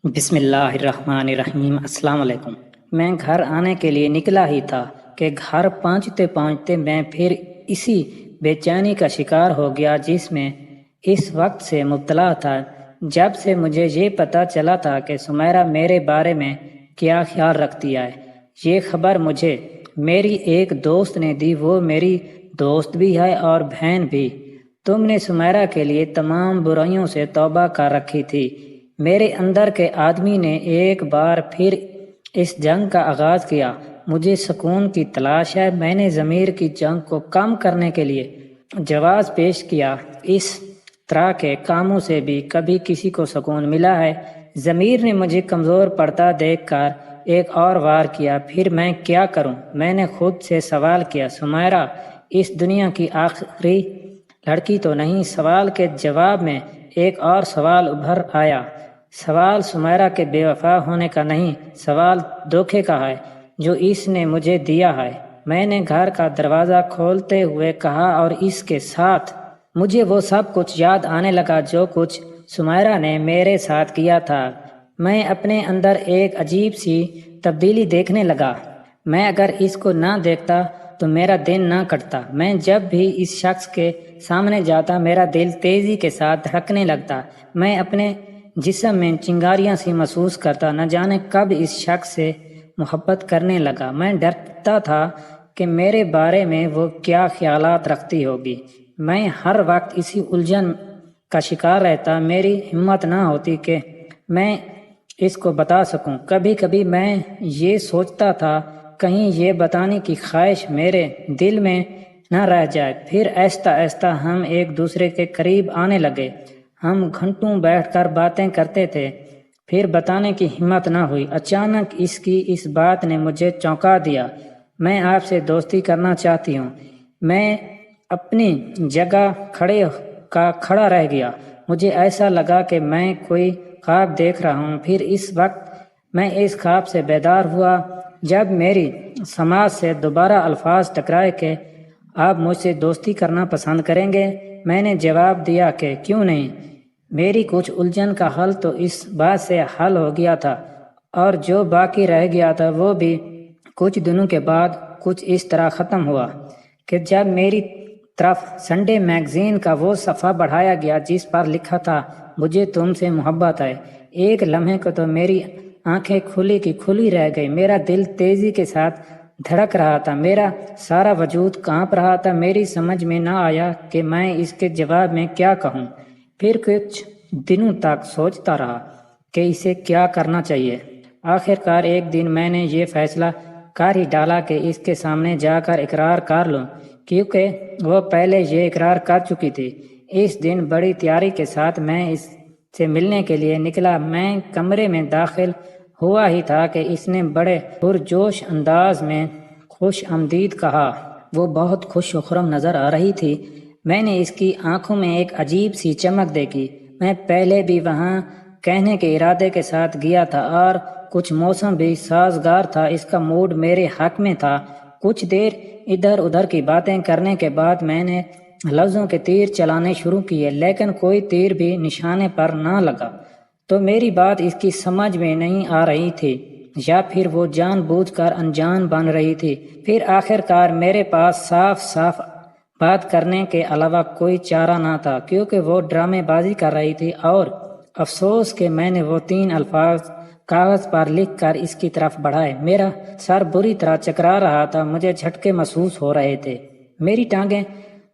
بسم اللہ الرحمن الرحیم۔ السلام علیکم۔ میں گھر آنے کے لیے نکلا ہی تھا کہ گھر پہنچتے پہنچتے میں پھر اسی بے چینی کا شکار ہو گیا جس میں اس وقت سے مبتلا تھا جب سے مجھے یہ پتہ چلا تھا کہ سمیرہ میرے بارے میں کیا خیال رکھتی ہے۔ یہ خبر مجھے میری ایک دوست نے دی، وہ میری دوست بھی ہے اور بہن بھی۔ تم نے سمیرہ کے لیے تمام برائیوں سے توبہ کر رکھی تھی۔ میرے اندر کے آدمی نے ایک بار پھر اس جنگ کا آغاز کیا۔ مجھے سکون کی تلاش ہے۔ میں نے ضمیر کی جنگ کو کم کرنے کے لیے جواز پیش کیا۔ اس طرح کے کاموں سے بھی کبھی کسی کو سکون ملا ہے؟ ضمیر نے مجھے کمزور پڑتا دیکھ کر ایک اور وار کیا۔ پھر میں کیا کروں؟ میں نے خود سے سوال کیا، سمیرہ اس دنیا کی آخری لڑکی تو نہیں؟ سوال کے جواب میں ایک اور سوال ابھر آیا۔ سوال سمیرہ کے بے وفا ہونے کا نہیں، سوال دھوکے کا ہے جو اس نے مجھے دیا ہے۔ میں نے گھر کا دروازہ کھولتے ہوئے کہا، اور اس کے ساتھ مجھے وہ سب کچھ یاد آنے لگا جو کچھ سمیرہ نے میرے ساتھ کیا تھا۔ میں اپنے اندر ایک عجیب سی تبدیلی دیکھنے لگا۔ میں اگر اس کو نہ دیکھتا تو میرا دن نہ کٹتا۔ میں جب بھی اس شخص کے سامنے جاتا میرا دل تیزی کے ساتھ دھڑکنے لگتا۔ میں اپنے جسم میں چنگاریاں سی محسوس کرتا، نہ جانے کب اس شخص سے محبت کرنے لگا۔ میں ڈرتا تھا کہ میرے بارے میں وہ کیا خیالات رکھتی ہوگی۔ میں ہر وقت اسی الجھن کا شکار رہتا۔ میری ہمت نہ ہوتی کہ میں اس کو بتا سکوں۔ کبھی کبھی میں یہ سوچتا تھا کہیں یہ بتانے کی خواہش میرے دل میں نہ رہ جائے۔ پھر آہستہ آہستہ ہم ایک دوسرے کے قریب آنے لگے۔ ہم گھنٹوں بیٹھ کر باتیں کرتے تھے، پھر بتانے کی ہمت نہ ہوئی۔ اچانک اس کی اس بات نے مجھے چونکا دیا۔ میں آپ سے دوستی کرنا چاہتی ہوں۔ میں اپنی جگہ کھڑا رہ گیا۔ مجھے ایسا لگا کہ میں کوئی خواب دیکھ رہا ہوں۔ پھر اس وقت میں اس خواب سے بیدار ہوا جب میری سماعت سے دوبارہ الفاظ ٹکرائے کہ آپ مجھ سے دوستی کرنا پسند کریں گے۔ میں نے جواب دیا کہ کیوں نہیں۔ میری کچھ الجھن کا حل تو اس بات سے حل ہو گیا تھا، اور جو باقی رہ گیا تھا وہ بھی کچھ دنوں کے بعد کچھ اس طرح ختم ہوا کہ جب میری طرف سنڈے میگزین کا وہ صفحہ بڑھایا گیا جس پر لکھا تھا مجھے تم سے محبت ہے، ایک لمحے کو تو میری آنکھیں کھلی کی کھلی رہ گئی۔ میرا دل تیزی کے ساتھ دھڑک رہا تھا، میرا سارا وجود کانپ رہا تھا۔ میری سمجھ میں نہ آیا کہ میں اس کے جواب میں کیا کہوں۔ پھر کچھ دنوں تک سوچتا رہا کہ اسے کیا کرنا چاہیے۔ آخر کار ایک دن میں نے یہ فیصلہ کر ہی ڈالا کہ اس کے سامنے جا کر اقرار کر لوں، کیونکہ وہ پہلے یہ اقرار کر چکی تھی۔ اس دن بڑی تیاری کے ساتھ میں اس سے ملنے کے لیے نکلا۔ میں کمرے میں داخل ہوا ہی تھا کہ اس نے بڑے پرجوش انداز میں خوش آمدید کہا۔ وہ بہت خوش و خرم نظر آ رہی تھی۔ میں نے اس کی آنکھوں میں ایک عجیب سی چمک دیکھی۔ میں پہلے بھی وہاں کہنے کے ارادے کے ساتھ گیا تھا اور کچھ موسم بھی سازگار تھا۔ اس کا موڈ میرے حق میں تھا۔ کچھ دیر ادھر ادھر کی باتیں کرنے کے بعد میں نے لفظوں کے تیر چلانے شروع کیے، لیکن کوئی تیر بھی نشانے پر نہ لگا۔ تو میری بات اس کی سمجھ میں نہیں آ رہی تھی، یا پھر وہ جان بوجھ کر انجان بن رہی تھی۔ پھر آخر کار میرے پاس صاف صاف بات کرنے کے علاوہ کوئی چارہ نہ تھا، کیونکہ وہ ڈرامے بازی کر رہی تھی۔ اور افسوس کہ میں نے وہ 3 الفاظ کاغذ پر لکھ کر اس کی طرف بڑھائے۔ میرا سر بری طرح چکرا رہا تھا، مجھے جھٹکے محسوس ہو رہے تھے، میری ٹانگیں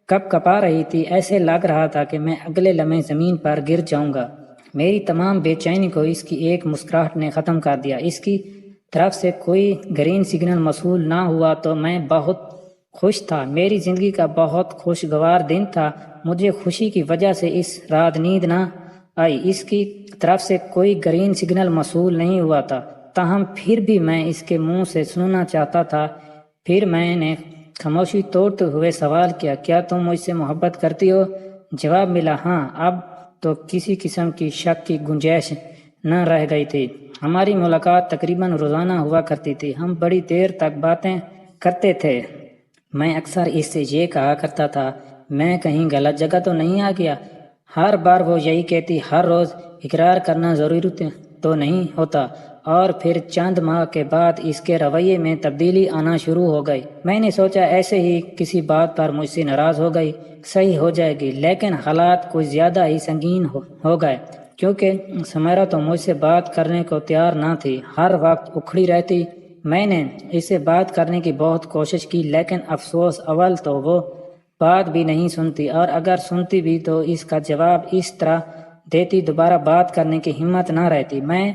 کپ کپا رہی تھی، ایسے لگ رہا تھا کہ میں اگلے لمحے زمین پر گر جاؤں گا۔ میری تمام بے چینی کو اس کی ایک مسکراہٹ نے ختم کر دیا۔ اس کی طرف سے کوئی گرین سگنل موصول نہ ہوا تو میں بہت خوش تھا۔ میری زندگی کا بہت خوشگوار دن تھا۔ مجھے خوشی کی وجہ سے اس رات نیند نہ آئی۔ اس کی طرف سے کوئی گرین سگنل موصول نہیں ہوا تھا، تاہم پھر بھی میں اس کے منہ سے سننا چاہتا تھا۔ پھر میں نے خاموشی توڑتے ہوئے سوال کیا، کیا تم مجھ سے محبت کرتی ہو؟ جواب ملا، ہاں۔ اب تو کسی قسم کی شک کی گنجائش نہ رہ گئی تھی۔ ہماری ملاقات تقریباً روزانہ ہوا کرتی تھی۔ ہم بڑی دیر تک باتیں کرتے تھے۔ میں اکثر اس سے یہ کہا کرتا تھا، میں کہیں غلط جگہ تو نہیں آ گیا؟ ہر بار وہ یہی کہتی، ہر روز اقرار کرنا ضروری تو نہیں ہوتا، اور پھر چند ماہ کے بعد اس کے رویے میں تبدیلی آنا شروع ہو گئی۔ میں نے سوچا ایسے ہی کسی بات پر مجھ سے ناراض ہو گئی، صحیح ہو جائے گی، لیکن حالات کچھ زیادہ ہی سنگین ہو گئے، کیونکہ سمیرہ تو مجھ سے بات کرنے کو تیار نہ تھی، ہر وقت اکھڑی رہتی۔ میں نے اس سے بات کرنے کی بہت کوشش کی، لیکن افسوس اول تو وہ بات بھی نہیں سنتی، اور اگر سنتی بھی تو اس کا جواب اس طرح دیتی دوبارہ بات کرنے کی ہمت نہ رہتی۔ میں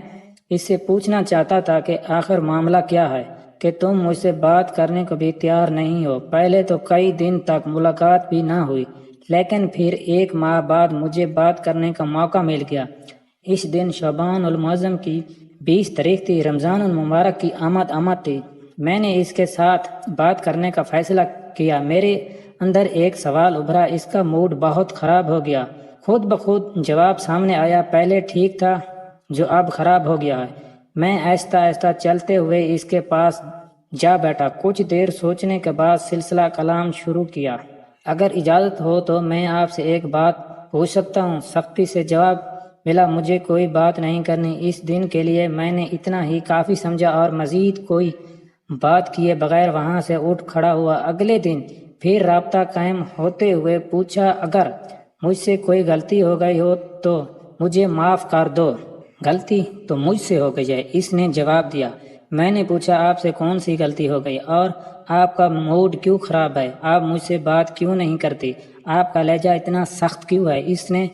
اس سے پوچھنا چاہتا تھا کہ آخر معاملہ کیا ہے کہ تم مجھ سے بات کرنے کو بھی تیار نہیں ہو۔ پہلے تو کئی دن تک ملاقات بھی نہ ہوئی، لیکن پھر 1 ماہ بعد مجھے بات کرنے کا موقع مل گیا۔ اس دن شعبان المعظم کی 20 تاریخ تھی، رمضان المبارک کی آمد تھی۔ میں نے اس کے ساتھ بات کرنے کا فیصلہ کیا۔ میرے اندر ایک سوال ابھرا، اس کا موڈ بہت خراب ہو گیا۔ خود بخود جواب سامنے آیا، پہلے ٹھیک تھا جو اب خراب ہو گیا ہے۔ میں آہستہ آہستہ چلتے ہوئے اس کے پاس جا بیٹھا، کچھ دیر سوچنے کے بعد سلسلہ کلام شروع کیا۔ اگر اجازت ہو تو میں آپ سے ایک بات پوچھ سکتا ہوں؟ سختی سے جواب ملا، مجھے کوئی بات نہیں کرنی۔ اس دن کے لیے میں نے اتنا ہی کافی سمجھا اور مزید کوئی بات کیے بغیر وہاں سے اٹھ کھڑا ہوا۔ اگلے دن پھر رابطہ قائم ہوتے ہوئے پوچھا، اگر مجھ سے کوئی غلطی ہو گئی ہو تو مجھے معاف کر دو۔ غلطی تو مجھ سے ہو گئی ہے، اس نے جواب دیا۔ میں نے پوچھا، آپ سے کون سی غلطی ہو گئی اور آپ کا موڈ کیوں خراب ہے؟ آپ مجھ سے بات کیوں نہیں کرتی؟ آپ کا لہجہ اتنا سخت کیوں ہے؟ اس نے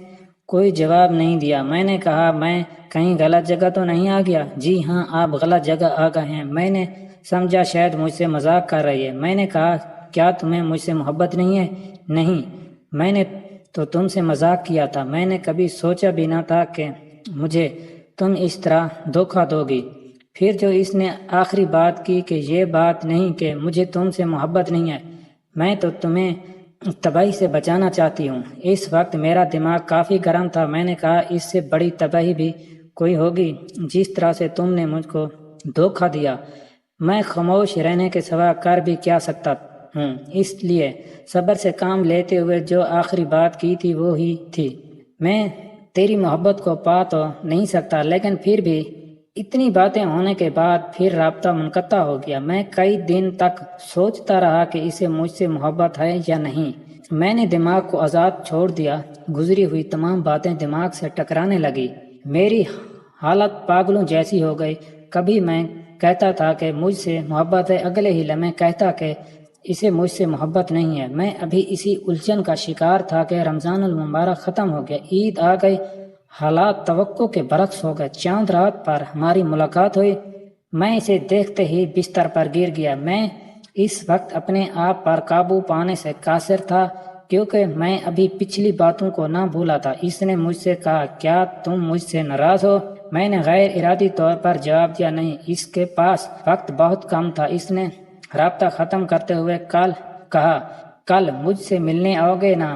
کوئی جواب نہیں دیا۔ میں نے کہا، میں کہیں غلط جگہ تو نہیں آ گیا؟ جی ہاں، آپ غلط جگہ آ گئے ہیں۔ میں نے سمجھا شاید مجھ سے مذاق کر رہی ہے۔ میں نے کہا، کیا تمہیں مجھ سے محبت نہیں ہے؟ نہیں، میں نے تو تم سے مذاق کیا تھا۔ میں نے کبھی سوچا بھی نہ تھا کہ مجھے تم اس طرح دھوکہ دو گی۔ پھر جو اس نے آخری بات کی کہ یہ بات نہیں کہ مجھے تم سے محبت نہیں ہے، میں تو تمہیں تباہی سے بچانا چاہتی ہوں۔ اس وقت میرا دماغ کافی گرم تھا۔ میں نے کہا، اس سے بڑی تباہی بھی کوئی ہوگی جس طرح سے تم نے مجھ کو دھوکہ دیا؟ میں خاموش رہنے کے سوا کر بھی کیا سکتا ہوں؟ اس لیے صبر سے کام لیتے ہوئے جو آخری بات کی تھی وہی تھی، میں تیری محبت کو پا تو نہیں سکتا، لیکن پھر بھی اتنی باتیں ہونے کے بعد پھر رابطہ منقطع ہو گیا۔ میں کئی دن تک سوچتا رہا کہ اسے مجھ سے محبت ہے یا نہیں۔ میں نے دماغ کو آزاد چھوڑ دیا، گزری ہوئی تمام باتیں دماغ سے ٹکرانے لگی۔ میری حالت پاگلوں جیسی ہو گئی۔ کبھی میں کہتا تھا کہ مجھ سے محبت ہے، اگلے ہی لمحے کہتا کہ اسے مجھ سے محبت نہیں ہے۔ میں ابھی اسی الجھن کا شکار تھا کہ رمضان المبارک ختم ہو گیا، عید آ گئی، حالات توقع کے برعکس ہو گئے۔ چاند رات پر ہماری ملاقات ہوئی۔ میں اسے دیکھتے ہی بستر پر گر گیا۔ میں اس وقت اپنے آپ پر قابو پانے سے قاصر تھا، کیونکہ میں ابھی پچھلی باتوں کو نہ بھولا تھا۔ اس نے مجھ سے کہا، کیا تم مجھ سے ناراض ہو؟ میں نے غیر ارادی طور پر جواب دیا، نہیں۔ اس کے پاس وقت بہت کم تھا۔ اس نے رابطہ ختم کرتے ہوئے کہا، کل مجھ سے ملنے آؤ گے نا؟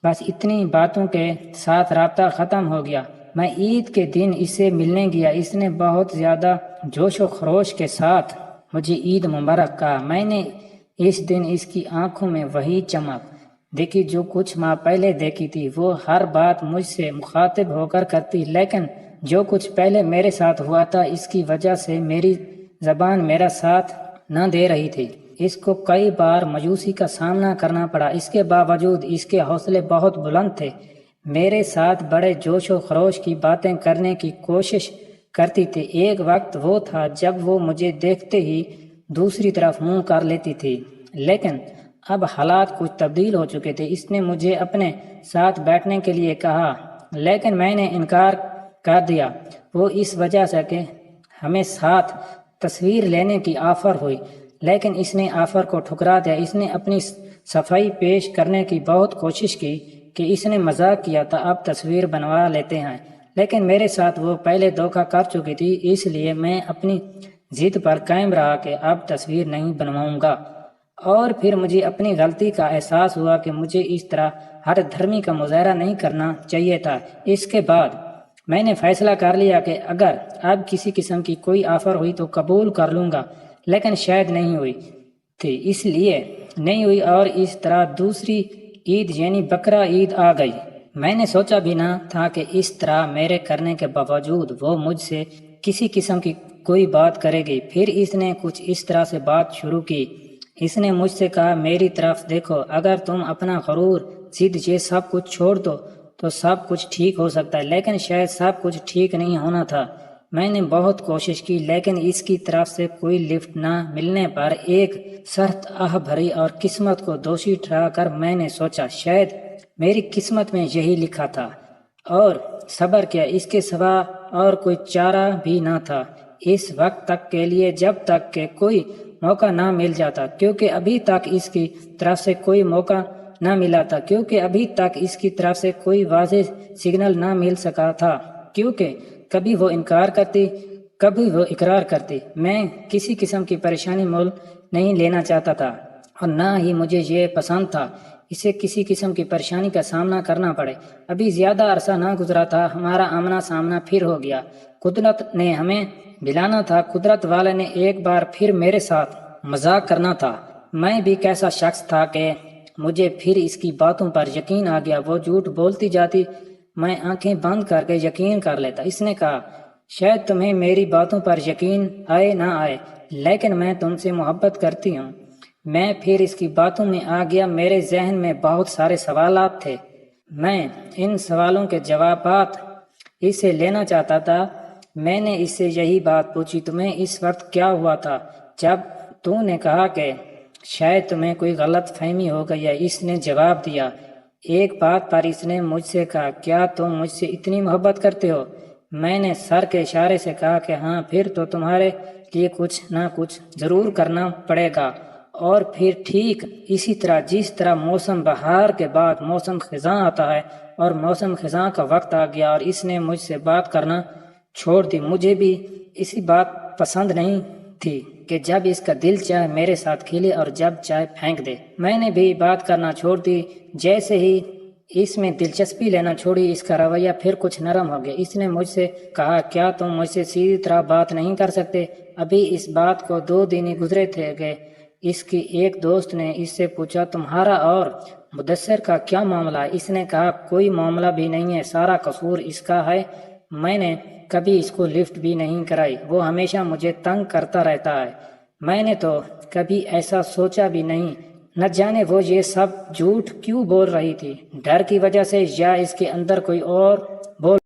بس اتنی باتوں کے ساتھ رابطہ ختم ہو گیا۔ میں عید کے دن اس سے ملنے گیا۔ اس نے بہت زیادہ جوش و خروش کے ساتھ مجھے عید مبارک کہا۔ میں نے اس دن اس کی آنکھوں میں وہی چمک دیکھی جو کچھ ماہ پہلے دیکھی تھی۔ وہ ہر بات مجھ سے مخاطب ہو کر کرتی، لیکن جو کچھ پہلے میرے ساتھ ہوا تھا اس کی وجہ سے میری زبان میرا ساتھ نہ دے رہی تھی۔ اس کو کئی بار مایوسی کا سامنا کرنا پڑا، اس کے باوجود اس کے حوصلے بہت بلند تھے۔ میرے ساتھ بڑے جوش و خروش کی باتیں کرنے کی کوشش کرتی تھی۔ ایک وقت وہ تھا جب وہ مجھے دیکھتے ہی دوسری طرف منہ کر لیتی تھی، لیکن اب حالات کچھ تبدیل ہو چکے تھے۔ اس نے مجھے اپنے ساتھ بیٹھنے کے لیے کہا، لیکن میں نے انکار کر دیا۔ وہ اس وجہ سے کہ ہمیں ساتھ تصویر لینے کی آفر ہوئی، لیکن اس نے آفر کو ٹھکرا دیا۔ اس نے اپنی صفائی پیش کرنے کی بہت کوشش کی کہ اس نے مذاق کیا تھا، اب تصویر بنوا لیتے ہیں، لیکن میرے ساتھ وہ پہلے دھوکہ کر چکی تھی، اس لیے میں اپنی ضد پر قائم رہا کہ اب تصویر نہیں بنواؤں گا۔ اور پھر مجھے اپنی غلطی کا احساس ہوا کہ مجھے اس طرح ہر دھرمی کا مظاہرہ نہیں کرنا چاہیے تھا۔ اس کے بعد میں نے فیصلہ کر لیا کہ اگر اب کسی قسم کی کوئی آفر ہوئی تو قبول کر لوں گا، لیکن شاید نہیں ہوئی تھی، اس لیے نہیں ہوئی، اور اس طرح دوسری عید یعنی بقرہ عید آ گئی۔ میں نے سوچا بھی نہ تھا کہ اس طرح میرے کرنے کے باوجود وہ مجھ سے کسی قسم کی کوئی بات کرے گی۔ پھر اس نے کچھ اس طرح سے بات شروع کی۔ اس نے مجھ سے کہا، میری طرف دیکھو، اگر تم اپنا غرور، ضد یہ سب کچھ چھوڑ دو تو سب کچھ ٹھیک ہو سکتا ہے۔ لیکن شاید سب کچھ ٹھیک نہیں ہونا تھا۔ میں نے بہت کوشش کی لیکن اس کی طرف سے کوئی لفٹ نہ ملنے پر ایک سخت آہ بھری اور قسمت کو دوشی ٹھہرا کر میں نے سوچا شاید میری قسمت میں یہی لکھا تھا، اور صبر کیا۔ اس کے سوا اور کوئی چارہ بھی نہ تھا اس وقت تک کے لیے، جب تک کہ کوئی موقع نہ مل جاتا، کیونکہ ابھی تک اس کی طرف سے کوئی موقع نہ ملا تھا، کیونکہ ابھی تک اس کی طرف سے کوئی واضح سگنل نہ مل سکا تھا، کیونکہ کبھی وہ انکار کرتی، کبھی وہ اقرار کرتی۔ میں کسی قسم کی پریشانی مول نہیں لینا چاہتا تھا اور نہ ہی مجھے یہ پسند تھا اسے کسی قسم کی پریشانی کا سامنا کرنا پڑے۔ ابھی زیادہ عرصہ نہ گزرا تھا، ہمارا آمنا سامنا پھر ہو گیا۔ قدرت نے ہمیں ملانا تھا، قدرت والے نے ایک بار پھر میرے ساتھ مذاق کرنا تھا۔ میں بھی کیسا شخص تھا کہ مجھے پھر اس کی باتوں پر یقین آ گیا۔ وہ جھوٹ بولتی جاتی، میں آنکھیں بند کر کے یقین کر لیتا۔ اس نے کہا، شاید تمہیں میری باتوں پر یقین آئے نہ آئے، لیکن میں تم سے محبت کرتی ہوں۔ میں پھر اس کی باتوں میں آ گیا۔ میرے ذہن میں بہت سارے سوالات تھے، میں ان سوالوں کے جوابات اس سے لینا چاہتا تھا۔ میں نے اس سے یہی بات پوچھی، تمہیں اس وقت کیا ہوا تھا جب تو نے کہا کہ شاید تمہیں کوئی غلط فہمی ہو گئی ہے؟ اس نے جواب دیا، ایک بات پر اس نے مجھ سے کہا، کیا تم مجھ سے اتنی محبت کرتے ہو؟ میں نے سر کے اشارے سے کہا کہ ہاں، پھر تو تمہارے لیے کچھ نہ کچھ ضرور کرنا پڑے گا۔ اور پھر ٹھیک اسی طرح جس طرح موسم بہار کے بعد موسم خزاں آتا ہے، اور موسم خزاں کا وقت آ گیا اور اس نے مجھ سے بات کرنا چھوڑ دی۔ مجھے بھی اسی بات پسند نہیں تھی کہ جب اس کا دل چاہے میرے ساتھ کھیلے اور جب چاہے پھینک دے۔ میں نے بھی بات کرنا چھوڑ دی۔ جیسے ہی اس میں دلچسپی لینا چھوڑی، اس کا رویہ پھر کچھ نرم ہو گیا۔ اس نے مجھ سے کہا، کیا تم مجھ سے سیدھی طرح بات نہیں کر سکتے؟ ابھی اس بات کو 2 دن ہی گزرے تھے کہ اس کی ایک دوست نے اس سے پوچھا، تمہارا اور مدثر کا کیا معاملہ ہے؟ اس نے کہا، کوئی معاملہ بھی نہیں ہے، سارا قصور اس کا ہے۔ میں نے کبھی اس کو لفٹ بھی نہیں کرائی، وہ ہمیشہ مجھے تنگ کرتا رہتا ہے۔ میں نے تو کبھی ایسا سوچا بھی نہیں۔ نہ جانے وہ یہ سب جھوٹ کیوں بول رہی تھی، ڈر کی وجہ سے یا اس کے اندر کوئی اور بول